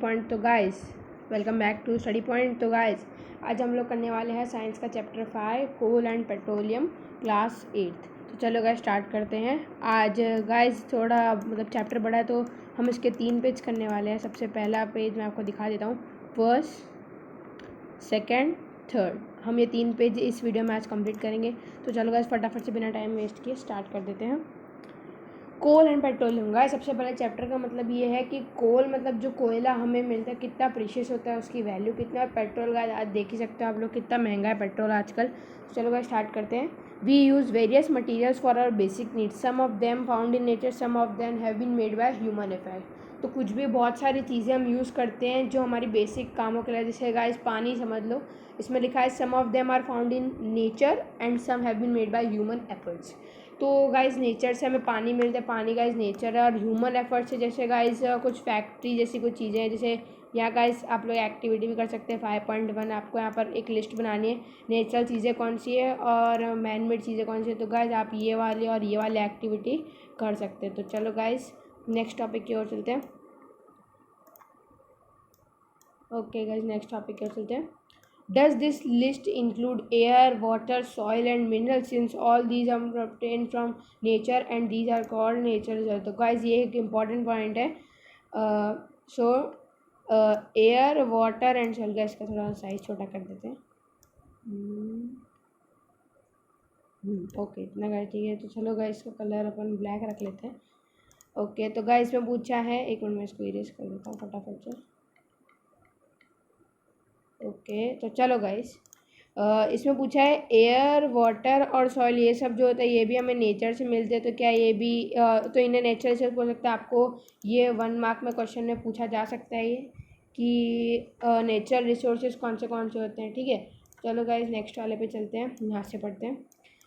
Point. तो guys welcome back to study point. तो guys आज हम लोग करने वाले हैं साइंस का chapter 5 coal and petroleum class 8। तो चलो गाइस स्टार्ट करते हैं। आज गाइस थोड़ा चैप्टर बड़ा है तो हम इसके 3 पेज करने वाले हैं। सबसे पहला पेज मैं आपको दिखा देता हूँ, फर्स्ट सेकेंड थर्ड। हम ये 3 पेज इस वीडियो में आज कंप्लीट करेंगे। तो चलो गाइस फटाफट से बिना टाइम वेस्ट किए स्टार्ट कर देते हैं। कोल एंड पेट्रोलियम। गाइस सबसे पहले चैप्टर का मतलब ये है कि कोल मतलब जो कोयला हमें मिलता है कितना प्रीशियस होता है, उसकी वैल्यू कितना है। पेट्रोल गाइस आज देख ही सकते हो आप लोग कितना महंगा है पेट्रोल आजकल। चलो गाइस स्टार्ट करते हैं। We use various materials for our basic needs, some of them found in nature, some of them have been made by human effect. तो कुछ भी बहुत सारी चीज़ें हम यूज़ करते हैं जो हमारी बेसिक कामों के लिए, जैसे गाइस पानी समझ लो, इसमें लिखा है some of them are found in nature and some have been made by human efforts. तो गाइस नेचर से हमें पानी मिलता है, पानी गाइस नेचर है, और ह्यूमन एफर्ट से जैसे गाइस कुछ फैक्ट्री जैसी कुछ चीज़ें हैं, जैसे यहाँ गाइस आप लोग एक्टिविटी भी कर सकते हैं। 5.1 आपको यहाँ पर एक लिस्ट बनानी है, नेचुरल चीज़ें कौन सी है और मैन मेड चीज़ें कौन सी है। तो गाइस आप ये वाली और ये वाली एक्टिविटी कर सकते हैं। तो चलो गाइस नेक्स्ट टॉपिक की ओर चलते हैं। ओके गाइस नेक्स्ट टॉपिक की ओर चलते हैं। Does this list include air, water, soil and minerals, since all these are obtained from nature and these are called natural resources? तो guys ये एक important point है। सो air water and soil, gas का थोड़ा size छोटा कर देते हैं। ओके इतना गाइस ठीक है। तो चलो गाइस इसका कलर अपन ब्लैक रख लेते हैं। ओके तो गाइस इसमें पूछा है, एक मिनट में इसको इरेज कर देता हूँ फटाफट से। ओके तो चलो गाइस इसमें पूछा है एयर वाटर और सॉइल, ये सब जो होता है ये भी हमें नेचर से मिलते हैं। तो क्या ये भी तो इन्हें नेचर से बोल सकते हैं। आपको ये 1 मार्क में क्वेश्चन में पूछा जा सकता है ये कि नेचुरल रिसोर्सेज कौन से होते हैं। ठीक है चलो गाइस नेक्स्ट वाले पे चलते हैं, यहाँ से पढ़ते हैं।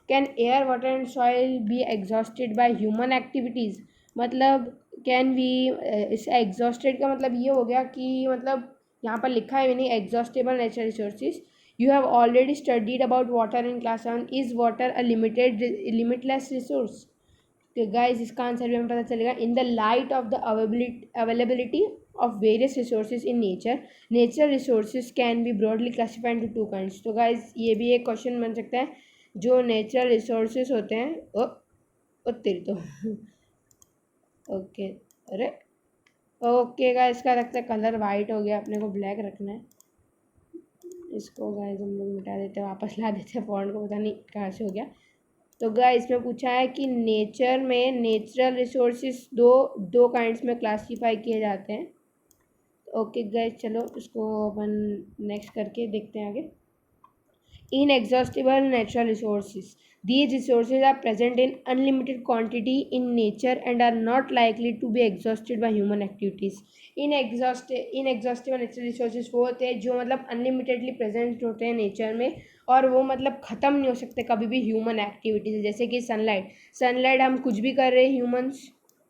Can air water and soil be exhausted by human activities. मतलब कैन वी, इस एग्जॉस्टेड का मतलब ये हो गया कि मतलब यहाँ पर लिखा है meaning exhaustible natural resources. You have already studied about water in class 7। Is water a limitless resource. तो गाइस इसका आंसर भी हमें पता चलेगा। In the light of the availability of various resources in nature, natural resources can be broadly classified to 2 kinds. तो guys ये भी एक क्वेश्चन बन सकता है। जो नेचुरल रिसोर्सेज होते हैं ओ तेरी तो ओके अरे ओके गाइस इसका लगता है कलर वाइट हो गया, अपने को ब्लैक रखना है। इसको गाइस हम लोग मिटा देते हैं, वापस ला देते हैं फॉन्ट को, पता नहीं कहाँ से हो गया। तो गाइस इसमें पूछा है कि नेचर में नेचुरल रिसोर्सेज दो काइंड्स में क्लासीफाई किए जाते हैं। ओके गाइस चलो इसको अपन नेक्स्ट करके देखते हैं आगे। Inexhaustible natural resources. These resources are present in unlimited quantity in nature and are not likely to be exhausted by human activities. Inexhaustible natural resources वो होते हैं जो मतलब अनलिमिटेडली प्रेजेंट होते हैं नेचर में, और वो मतलब ख़त्म नहीं हो सकते कभी भी ह्यूमन एक्टिविटी से। जैसे कि सनलाइट हम कुछ भी कर रहे हैं ह्यूमंस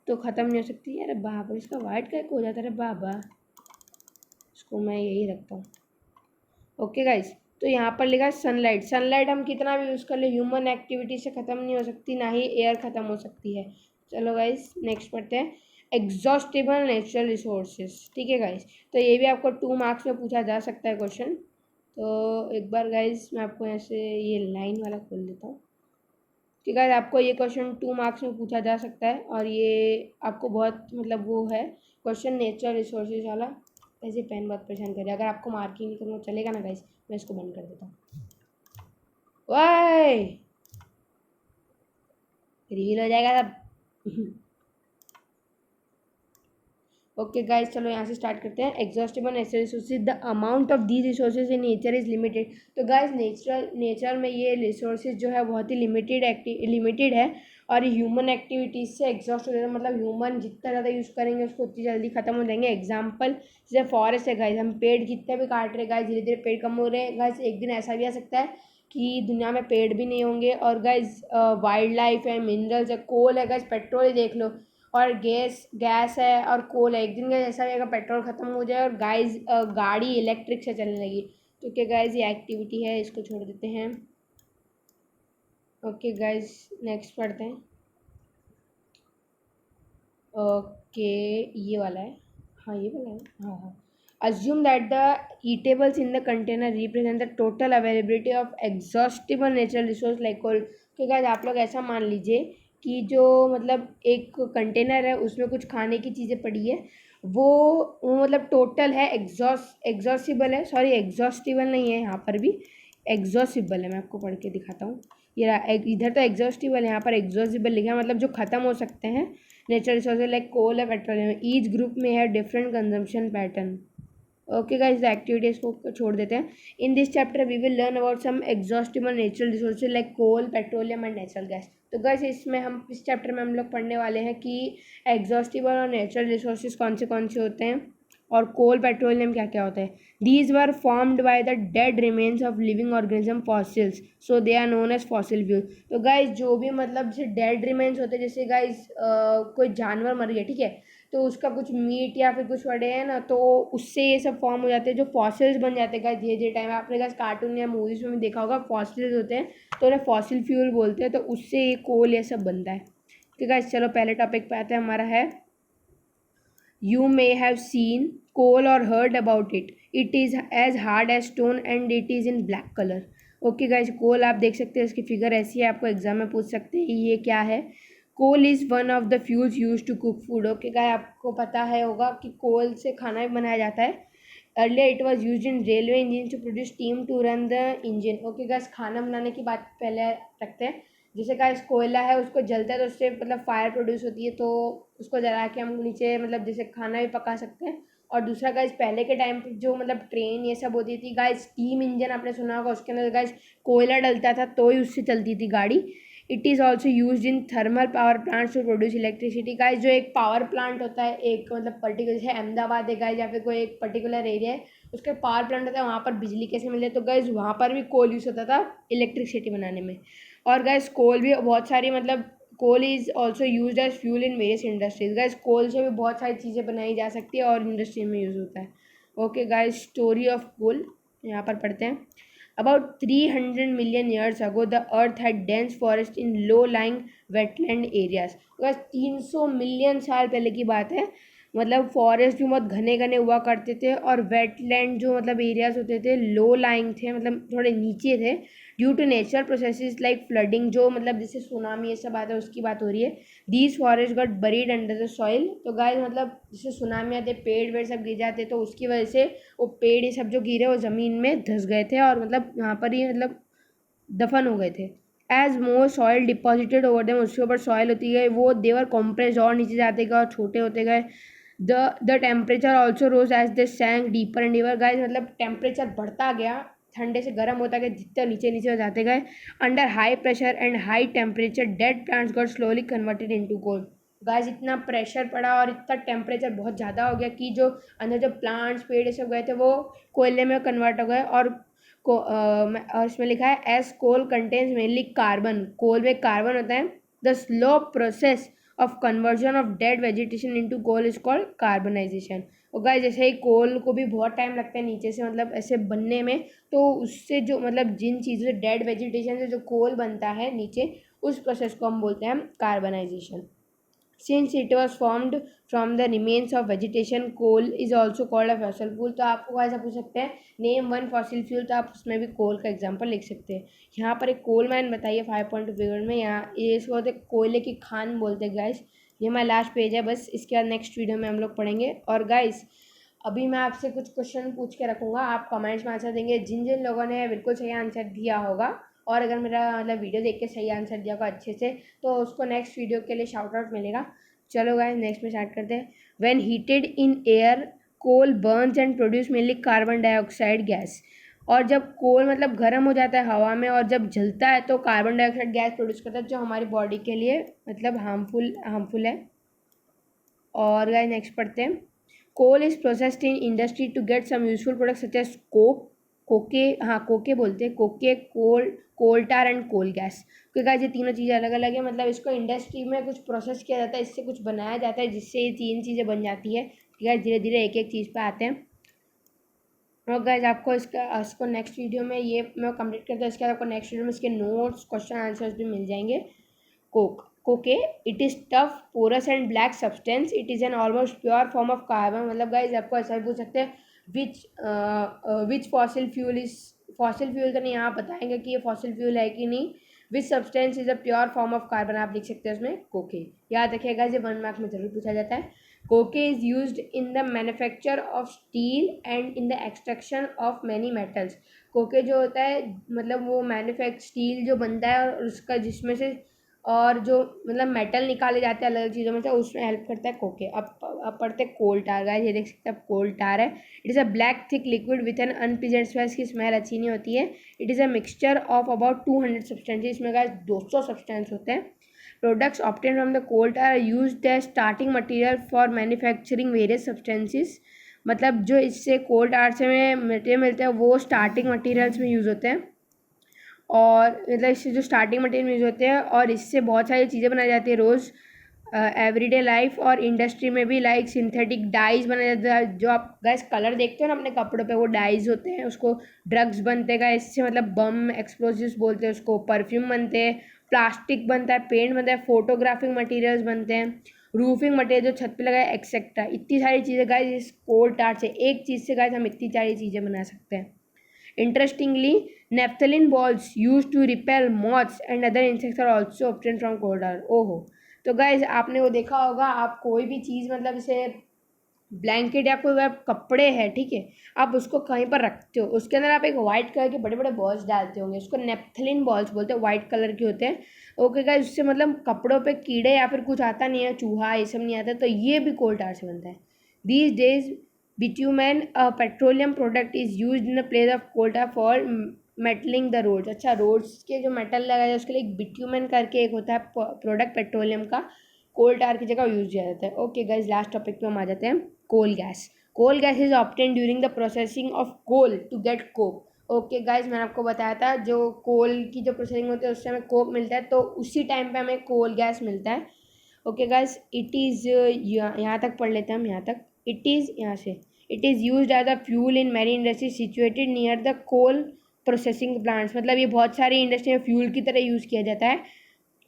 तो ख़त्म नहीं हो सकती। अरे बाप रे इसका वाइट का हो जाता है, अरे बाबा इसको मैं यही रखता हूँ। ओके गाइस तो यहाँ पर लिखा है सनलाइट हम कितना भी यूज़ कर ले ह्यूमन एक्टिविटी से ख़त्म नहीं हो सकती, ना ही एयर ख़त्म हो सकती है। चलो गाइस नेक्स्ट पढ़ते हैं। Exhaustible natural resources. ठीक है गाइस तो ये भी आपको 2 मार्क्स में पूछा जा सकता है क्वेश्चन। तो एक बार गाइस मैं आपको ऐसे ये लाइन वाला खोल देता हूँ। ठीक है आपको ये क्वेश्चन 2 मार्क्स में पूछा जा सकता है, और ये आपको बहुत मतलब वो है क्वेश्चन नेचुरल रिसोर्सेज वाला। ऐसे पेन बहुत परेशान करे, अगर आपको मार्किंग नहीं करना चलेगा ना गाइस, मैं इसको बंद कर देता हूँ। वाई रील हो जाएगा सब। ओके गाइस चलो यहाँ से स्टार्ट करते हैं। Exhaustible natural resources, the amount of these resources in nature is limited. तो गाइस नेचर में ये रिसोर्सेज जो है बहुत ही लिमिटेड है, और ह्यूमन एक्टिविटीज़ से एग्जॉस्ट हो जाता है। मतलब ह्यूमन जितना ज़्यादा यूज़ करेंगे उसको उतनी जल्दी ख़त्म हो जाएंगे। एग्जाम्पल जैसे फॉरेस्ट है गाइस, हम पेड़ जितने भी काट रहे हैं गाइस, धीरे धीरे पेड़ कम हो रहे हैं गाइस। एक दिन ऐसा भी आ सकता है कि दुनिया में पेड़ भी नहीं होंगे। और गाइस वाइल्ड लाइफ है, मिनरल्स है, कोल है गाइस, पेट्रोल ही देख लो, और गैस है और कोल है। एक दिन का ऐसा भी अगर पेट्रोल ख़त्म हो जाए और गाइस गाड़ी इलेक्ट्रिक से चलने लगी तो क्या गाइस ये एक्टिविटी है, इसको छोड़ देते हैं। ओके गाइस नेक्स्ट पढ़ते हैं। ओके ये वाला है, हाँ ये वाला है, हाँ हाँ। Assume that the eatables in the container represent the total availability of exhaustible natural resource like coal. तो गाइस आप लोग ऐसा मान लीजिए कि जो मतलब एक कंटेनर है उसमें कुछ खाने की चीज़ें पड़ी है, वो मतलब टोटल है, एग्जॉस्टिबल है, सॉरी एग्जॉस्टिबल नहीं है, यहाँ पर भी एग्जॉस्टिबल है। मैं आपको पढ़ के दिखाता हूँ। ये इधर तो एग्जॉस्टिबल है, यहाँ पर एग्जॉस्टिबल लिखा है, मतलब जो ख़त्म हो सकते हैं नेचुरल रिसोर्सेज लाइक कोल या पेट्रोलियम। ईच ग्रुप में है different consumption pattern. Okay guys, activities को छोड़ देते हैं। In this chapter we will learn about some exhaustible natural resources like coal, petroleum and natural gas. तो गाइस इसमें हम इस चैप्टर में हम लोग पढ़ने वाले हैं कि एग्जॉस्टिबल और नेचुरल रिसोर्सेज कौन से होते हैं और कोल, पेट्रोलियम क्या क्या होता है। These were formed by the dead remains of living organism fossils, so they are known as fossil fuel. तो गाइस जो भी मतलब जैसे डेड रिमेन्स होते हैं, जैसे गाइस कोई जानवर मर गया, ठीक है, तो उसका कुछ मीट या फिर कुछ पड़े हैं ना, तो उससे ये सब फॉर्म हो जाते हैं, जो फॉसिल्स बन जाते हैं गाइस। धीरे धीरे टाइम आपने गाइस कार्टून या मूवीज में भी देखा होगा, फॉसिल्स होते हैं तो उन्हें फॉसिल फ्यूल बोलते हैं, तो उससे ये कोल ये सब बनता है। ठीक है, चलो पहले टॉपिक पे आते हैं। हमारा है You may have seen coal or heard about it. It is as hard as stone and it is in black color. Okay guys, coal आप देख सकते हैं, इसकी फिगर ऐसी है, आपको एग्जाम में पूछ सकते हैं ये क्या है। Coal is one of the fuels use to cook food. Okay guys, आपको पता है होगा कि कोल से खाना भी बनाया जाता है। Earlier it was use in railway engine to produce steam to run the engine. Okay guys, खाना बनाने की बात पहले रखते हैं। जैसे गाइस कोयला है, उसको जलता है तो उससे मतलब फायर प्रोड्यूस होती है, तो उसको जला के हम नीचे मतलब जैसे खाना भी पका सकते हैं। और दूसरा गाइस, पहले के टाइम पे जो मतलब ट्रेन ये सब होती थी गाइस, स्टीम इंजन आपने सुना होगा, उसके अंदर गाइस कोयला डलता था तो ही उससे चलती थी गाड़ी। It is also use in thermal power plants to produce electricity. Guys जो एक पावर प्लांट होता है, एक मतलब पर्टिकुलर जैसे अहमदाबाद है गाइस, या फिर कोई एक पर्टिकुलर एरिया है, उसका पावर प्लांट होता है, वहाँ पर बिजली कैसे मिलती है, तो गाइस वहाँ पर भी कोल यूज़ होता था इलेक्ट्रिसिटी बनाने में। और गाइस कोल भी बहुत सारी मतलब coal is also use as fuel in various industries. Guys coal से भी बहुत सारी चीज़ें बनाई जा सकती है और इंडस्ट्री में यूज़ होता है। Okay guys, story of coal यहाँ पर पढ़ते हैं। About 300 million years ago, the earth had dense forest in low-lying wetland areas. बस 300 मिलियन साल पहले की बात है, मतलब फॉरेस्ट भी बहुत घने घने हुआ करते थे और वेटलैंड जो मतलब एरियाज होते थे लो लाइंग थे, मतलब थोड़े नीचे थे। Due to natural processes like flooding, जो मतलब जैसे सुनामी ये सब आता है उसकी बात हो रही है। These forest got buried under the soil. तो गाइस मतलब जैसे सुनामी आते, पेड़ वेड़ सब गिर जाते, तो उसकी वजह से वो पेड़ ये सब जो गिरे वो ज़मीन में धंस गए थे और मतलब यहाँ पर ही मतलब दफन हो गए थे। एज मोर सॉइल डिपॉजिटेड ओवर देम, उसके ऊपर सॉइल होती गई, वो देवर कॉम्प्रेस्ड और नीचे जाते गए और छोटे होते गए। The temperature also rose as they sank deeper and deeper. Guys मतलब टेम्परेचर बढ़ता गया, ठंडे से गर्म होता गया, जितने नीचे नीचे जाते गए। Under high pressure and high temperature dead plants got slowly converted into coal. Guys इतना प्रेशर पड़ा और इतना टेम्परेचर बहुत ज़्यादा हो गया कि जो अंदर जो प्लांट्स पेड़ ये सब गए थे वो कोयले में कन्वर्ट हो गए। और इसमें लिखा है as coal contains mainly carbon. Coal में कार्बन होता है। The slow process of conversion of dead vegetation into coal is called carbonization. और गाइस जैसे ही कोल को भी बहुत टाइम लगता है नीचे से मतलब ऐसे बनने में, तो उससे जो मतलब जिन चीज़ों से डेड वेजिटेशन से जो कोल बनता है नीचे, उस प्रोसेस को हम बोलते हैं carbonization. Since it was formed from the remains of vegetation, coal is also called a fossil fuel। तो आपको ऐसा पूछ सकते हैं नेम वन फॉसिल फ्यूल, तो आप उसमें भी कोल का एग्जांपल लिख सकते हैं। यहाँ पर एक कोल मैन बताइए 5.2 फिगर में। यहाँ ये इसको बोलते हैं कोयले की खान बोलते हैं गाइस। ये हमारा लास्ट पेज है, बस इसके बाद नेक्स्ट वीडियो में हम लोग पढ़ेंगे। और गाइस अभी मैं आपसे कुछ क्वेश्चन पूछ के रखूँगा, आप कमेंट्स में आंसर देंगे। जिन जिन लोगों ने बिल्कुल सही आंसर दिया होगा और अगर मेरा मतलब वीडियो देख के सही आंसर दिया होगा अच्छे से, तो उसको नेक्स्ट वीडियो के लिए शाउट आउट मिलेगा। चलो गाइस नेक्स्ट में स्टार्ट करते हैं। When heated in air, coal burns and produce mainly carbon dioxide gas. और जब कोल मतलब गर्म हो जाता है हवा में और जब जलता है तो कार्बन डाइऑक्साइड गैस प्रोड्यूस करता है, जो हमारी बॉडी के लिए मतलब हार्मफुल है। और गाइस नेक्स्ट पढ़ते हैं। Coal is processed in industry to get some useful product such as coke, हाँ कोके बोलते हैं, coke, coal tar and coal gas. क्योंकि गाइस ये तीनों चीज़ें अलग अलग है, मतलब इसको इंडस्ट्री में कुछ प्रोसेस किया जाता है, इससे कुछ बनाया जाता है जिससे ये तीन चीज़ें बन जाती है। ठीक है, धीरे धीरे एक एक चीज़ पे आते हैं। और गाइस आपको इसको नेक्स्ट वीडियो में ये मैं कंप्लीट करता हूँ, इसके बाद आपको नेक्स्ट वीडियो में इसके नोट्स क्वेश्चन आंसर्स भी मिल जाएंगे। Coke, it is tough porous and black substance, it is an almost pure form of carbon. मतलब गाइस आपको ऐसा भी पूछ सकते हैं विच फॉसिल फ्यूल का नहीं, यहाँ बताएंगे कि ये फॉसिल फ्यूल है कि नहीं। Which substance is a pure form of carbon, आप लिख सकते हैं उसमें कोके। याद रखिएगा, ये 1 मार्क में जरूर पूछा जाता है। कोके is used in the manufacture of steel and in the extraction of many metals. कोके जो होता है मतलब वो स्टील जो बनता है और उसका जिसमें से और जो मतलब मेटल निकाले जाते हैं अलग अलग चीज़ों में से, उसमें हेल्प करता है कोके। अब पढ़ते कोल टार। गाइस ये देख सकते हैं आप, कोल टार है। It is a black thick liquid with an unpleasant smell. इसकी स्मेल अच्छी नहीं होती है। It is a mixture of about 200 substances. इसमें गाइस 200 सब्सटेंस होते हैं। Products obtain from the coal tar are used as starting material for manufacturing various substances. मतलब जो इससे कोल टार से मटेरियल मिलते हैं वो स्टार्टिंग मटेरियल्स में यूज़ होते हैं, और मतलब इससे जो स्टार्टिंग मटेरियल यूज़ होते हैं, और इससे बहुत सारी चीज़ें बनाई जाती है रोज़ एवरीडे लाइफ और इंडस्ट्री में भी। लाइक सिंथेटिक डाइज बनाया जाता है, जो आप गैस कलर देखते हो ना अपने कपड़ों पे, वो डाइज होते हैं। उसको ड्रग्स बनते हैं इससे, मतलब बम एक्सप्लोजिव्स बोलते हैं उसको। परफ्यूम बनते हैं, प्लास्टिक बनता है, पेंट बनता है, फोटोग्राफिक मटेरियल्स बनते हैं, रूफिंग मटेरियल जो छत पे लगा है, एक्सेट्रा। इतनी सारी चीज़ें गाइस इस कोल टार से, एक चीज़ से गाइस हम इतनी सारी चीज़ें बना सकते हैं। Interestingly, naphthalene balls used to repel moths and other insects are also obtained from coal tar. ओहो, तो गाइज आपने वो देखा होगा, आप कोई भी चीज़ मतलब जैसे ब्लैंकेट या कोई अगर कपड़े हैं, ठीक है, आप उसको कहीं पर रखते हो, उसके अंदर आप एक वाइट कलर के बड़े बड़े बॉल्स डालते होंगे, उसको नेप्थलीन बॉल्स बोलते हैं, वाइट कलर के होते हैं। ओके गाइज, उससे मतलब कपड़ों पे कीड़े या फिर कुछ आता नहीं है, चूहा ये सब नहीं आता, तो ये भी कोल टार से बनता है। These days bitumen petroleum product is use in the place of coal tar for metalling the roads. अच्छा, रोड्स के जो मेटल लगा है उसके लिए एक बिट्यूमेन करके एक होता है प्रोडक्ट पेट्रोलियम का, कोल टार की जगह यूज किया जाता है। ओके गाइज, लास्ट टॉपिक पे हम आ जाते हैं, coal gas. Coal gas is obtain during the processing of coal to get coke. Okay guys, मैंने आपको बताया था जो कोल की जो प्रोसेसिंग होती है उससे हमें कोक मिलता है, तो उसी टाइम पे हमें कोल गैस मिलता है। ओके गाइज, इट इज़ यहाँ तक पढ़ लेते हैं हम, यहाँ तक। इट इज़ यहाँ से, it is use as a fuel in many industry situated near the coal processing plants. मतलब ये बहुत सारी इंडस्ट्री में फ्यूल की तरह यूज़ किया जाता है।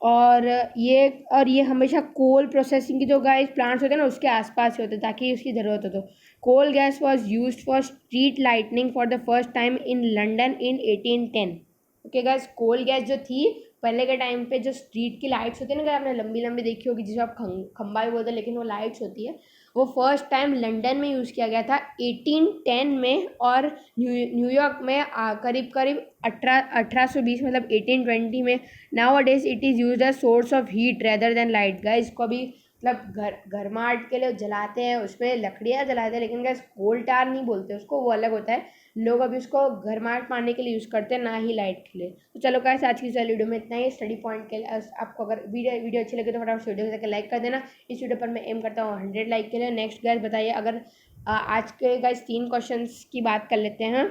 और ये हमेशा कोल प्रोसेसिंग की जो गाइस प्लांट्स होते हैं ना उसके आसपास ही होते हैं, ताकि उसकी ज़रूरत हो तो। Coal gas was use for street lightning for the first time in London in 1810। Okay guys, coal gas जो थी पहले के टाइम पे, जो स्ट्रीट की लाइट्स होती है ना, अगर आपने लंबी लंबी देखी होगी जिसे आप खंबा भी बोलते हैं, लेकिन वो लाइट्स होती है, वो फर्स्ट टाइम लंदन में यूज़ किया गया था 1810 में। और न्यूयॉर्क में करीब करीब 1820 मतलब 1820 में। Nowadays it is use as source of heat rather than light. Guys इसको अभी मतलब घरमाट के लिए जलाते हैं, उसमें लकड़ियाँ जलाते हैं, लेकिन गाइस कोल टार नहीं बोलते उसको, वो अलग होता है। लोग अभी उसको घरमाट पाने के लिए यूज़ करते हैं, ना ही लाइट के लिए। तो चलो गाइस, आज की इस वीडियो में इतना ही। स्टडी पॉइंट के लिए आपको अगर वीडियो अच्छी लगे तो फटाफट वीडियो को लाइक कर देना। इस वीडियो पर मैं एम करता हूँ 100 लाइक के लिए। नेक्स्ट गाइस बताइए, अगर आज के गाइस 3 क्वेश्चंस की बात कर लेते हैं।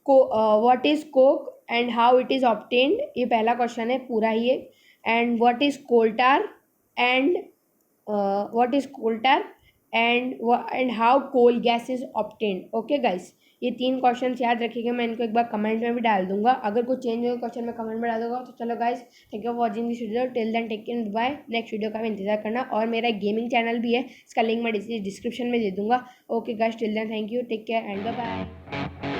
What is coke and how it is obtained, ये पहला क्वेश्चन है पूरा ही है। And what is coal tar and what is coal tar and how coal gas is obtained. Okay guys, ये 3 क्वेश्चन याद रखिएगा, मैं इनको एक बार कमेंट में भी डाल दूंगा। अगर कुछ चेंज हो क्वेश्चन में कमेंट में डाल दूंगा। तो चलो guys, thank you for watching this video, till then take care, bye. Next video का भी इंतजार करना, और मेरा एक गेमिंग चैनल भी है, इसका लिंक मैं डिस्क्रिप्शन में दे दूंगा। Okay guys, till then thank you, take care and bye bye.